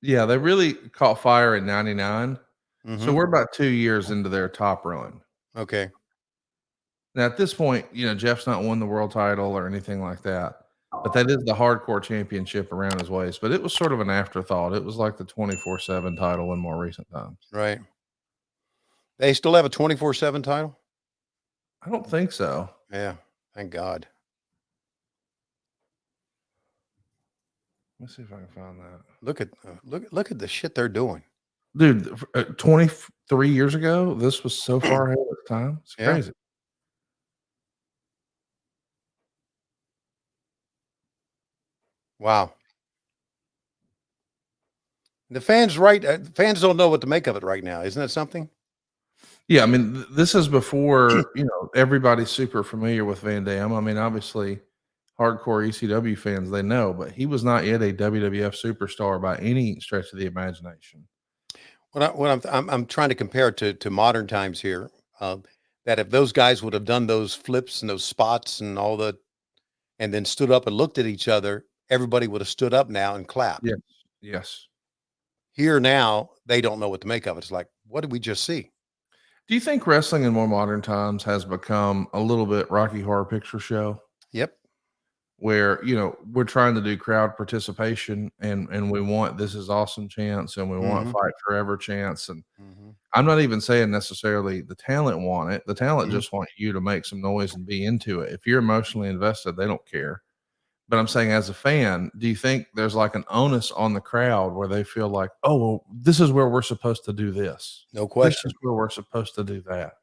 Yeah, they really caught fire in '99, so Mm-hmm. we're about 2 years into their top run. Okay. Now, at this point, Jeff's not won the world title or anything like that, but that is the hardcore championship around his waist, but it was sort of an afterthought. It was like the 24/7 title in more recent times. Right. They still have a 24/7 title? I don't think so. Yeah. Thank God. Let's see if I can find that. Look at the shit they're doing. Dude, 23 years ago, this was so far ahead of its time. It's Yeah. crazy. Wow. The fans right fans don't know what to make of it right now. Isn't that something? Yeah, I mean, this is before, everybody's super familiar with Van Dam. I mean, obviously, hardcore ECW fans, they know, but he was not yet a WWF superstar by any stretch of the imagination. What I'm trying to compare it to modern times here. That if those guys would have done those flips and those spots and all the and then stood up and looked at each other, everybody would have stood up now and clapped. Yes. Yes. Here now, they don't know what to make of it. It's like, what did we just see? Do you think wrestling in more modern times has become a little bit Rocky Horror Picture Show? Yep. Where we're trying to do crowd participation and we want this is awesome chants and we want Hmm. fight forever chants, and Hmm. I'm not even saying necessarily the talent want it. The talent Hmm. just want you to make some noise and be into it. If you're emotionally invested, they don't care. But I'm saying as a fan, do you think there's like an onus on the crowd where they feel like, oh, well, this is where we're supposed to do this. No This is question. where we're supposed to do that.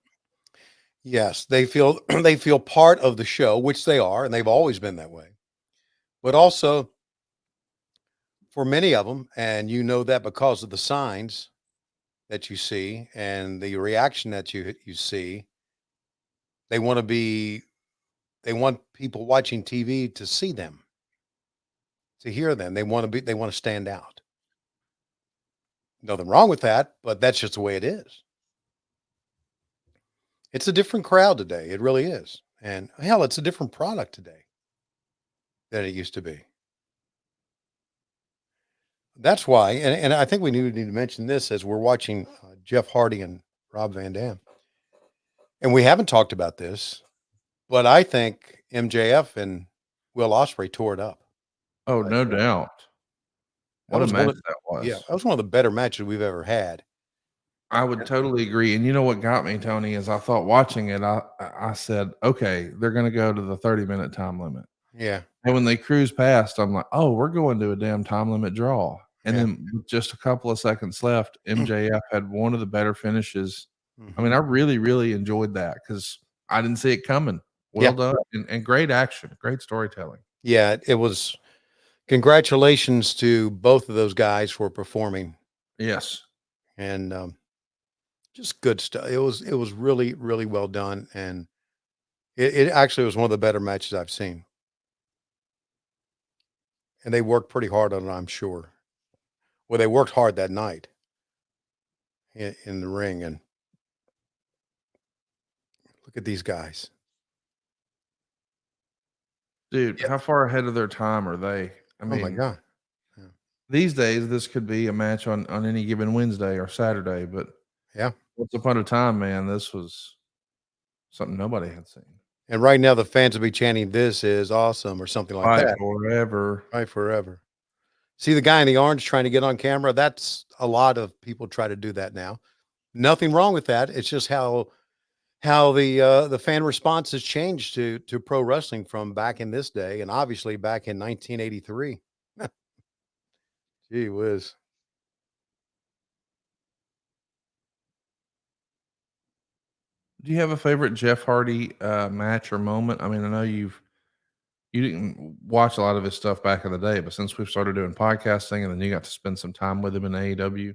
Yes, they feel they feel part of the show, which they are, and they've always been that way. But also, for many of them, and you know that because of the signs that you see and the reaction that you see, they want to be they want people watching TV to see them, to hear them. They want to stand out. Nothing wrong with that, but that's just the way it is. It's a different crowd today. It really is. And hell, it's a different product today than it used to be. That's why, and I think we need to mention this as we're watching Jeff Hardy and Rob Van Dam. And we haven't talked about this, but I think MJF and Will Ospreay tore it up. Oh, Like, no doubt. that What a was one match of that yeah, was. that was one of the better matches we've ever had. I would totally agree. And you know what got me, Tony, is I thought watching it, I said, okay, they're going to go to the 30-minute time limit. Yeah, And when they cruise past, I'm like, oh, we're going to a damn time limit draw. And yeah. then with just a couple of seconds left, MJF had one of the better finishes. I mean, Mhm. I really, really enjoyed that because I didn't see it coming. Yeah, Well done. And great action, great storytelling. yeah. It was congratulations to both of those guys for performing, Yes. and just good stuff. It was really really well done, and it actually was one of the better matches I've seen. And they worked pretty hard on it, I'm sure. Well, they worked hard that night in the ring, and look at these guys. Dude, Yeah. how far ahead of their time are they? I Oh my mean, god. Yeah. these days, this could be a match on any given Wednesday or Saturday, but Yeah. once upon a time, man, this was something nobody had seen. And right now, the fans will be chanting, "This is awesome," or something like Fight that. forever. Right, forever. See the guy in the orange trying to get on camera? That's a lot of people try to do that now. Nothing wrong with that. It's just how the fan response has changed to pro wrestling from back in this day, and obviously back in 1983. Gee whiz. Do you have a favorite Jeff Hardy, match or moment? I mean, I know you didn't watch a lot of his stuff back in the day, but since we've started doing podcasting and then you got to spend some time with him in AEW,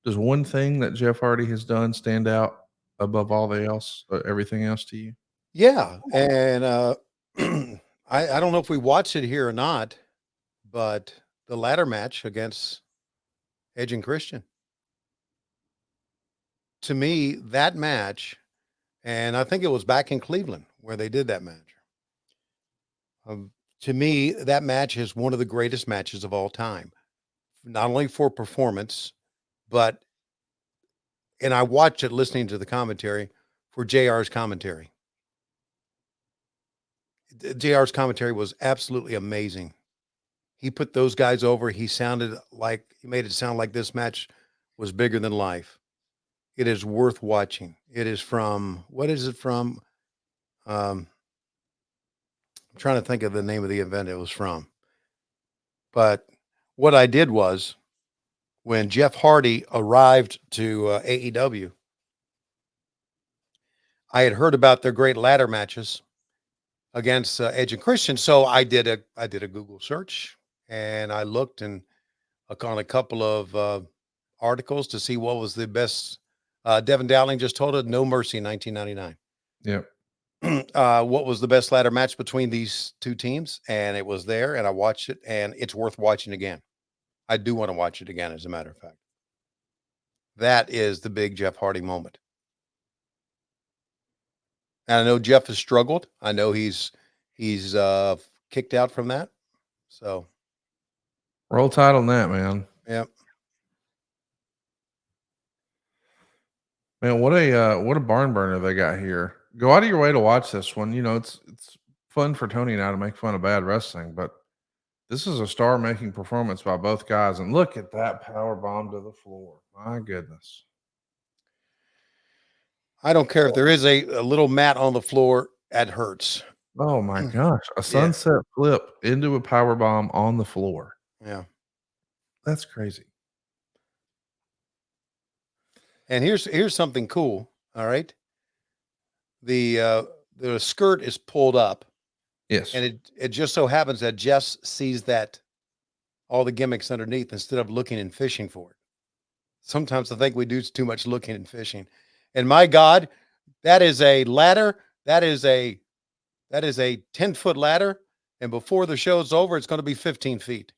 does one thing that Jeff Hardy has done stand out above all the else everything else to you? Yeah, and I don't know if we watched it here or not, but the ladder match against Edge and Christian. To me, that match, and I think it was back in Cleveland where they did that match. Um, to me, that match is one of the greatest matches of all time. not only for performance, but and I watched it listening to the commentary for JR's commentary. JR's commentary was absolutely amazing. He put those guys over. He made it sound like this match was bigger than life. It is worth watching. It is from what is it from? I'm trying to think of the name of the event it was from. But what I did was when Jeff Hardy arrived to AEW, I had heard about their great ladder matches against Edge and Christian. So I did a Google search and I looked and on a couple of articles to see what was the best. Devin Dowling just told it, No Mercy in 1999. Yep. What was the best ladder match between these two teams? And it was there, and I watched it, and it's worth watching again. I do want to watch it again, as a matter of fact. That is the big Jeff Hardy moment. And I know Jeff has struggled. I know he's kicked out from that. So Roll Tide on that, man. yeah. Man, what a barn burner they got here. Go out of your way to watch this one. It's fun for Tony and I to make fun of bad wrestling, but this is a star-making performance by both guys. And look at that power bomb to the floor. My goodness. I don't care if there is a little mat on the floor, that hurts. Oh my gosh. A Yeah. sunset flip into a power bomb on the floor. Yeah. That's crazy. And here's something cool. All right. The skirt is pulled up, Yes. and it just so happens that Jess sees that all the gimmicks underneath instead of looking and fishing for it. Sometimes I think we do too much looking and fishing. And my God, that is a ladder. That is a 10-foot ladder. And before the show's over, it's going to be 15 feet.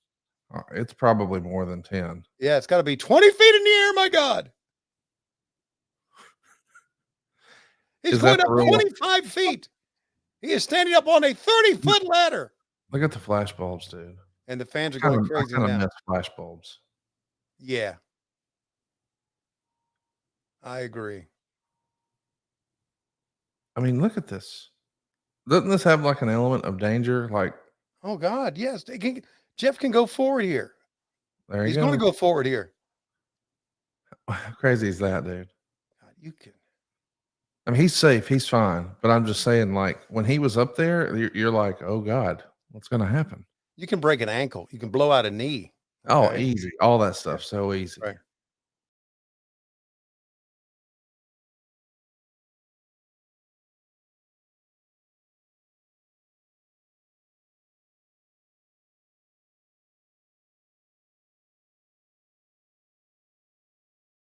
It's probably more than 10. Yeah, it's got to be 20 feet in the air. My God. He's going up 25 feet. He is standing up on a 30-foot ladder. Look at the flash bulbs, dude. And the fans are going crazy now. I miss flash bulbs. Yeah. I agree. I mean, look at this. Doesn't this have like an element of danger? Like, oh God, yes. Jeff can go forward here. there He's you going to go. go forward here. How crazy is that, dude? God, you can. I mean, he's safe. He's fine. But I'm just saying, like, when he was up there, you're like, oh God, what's going to happen? You can break an ankle. You can blow out a knee. Oh, Okay? easy. All that stuff. So easy. Right.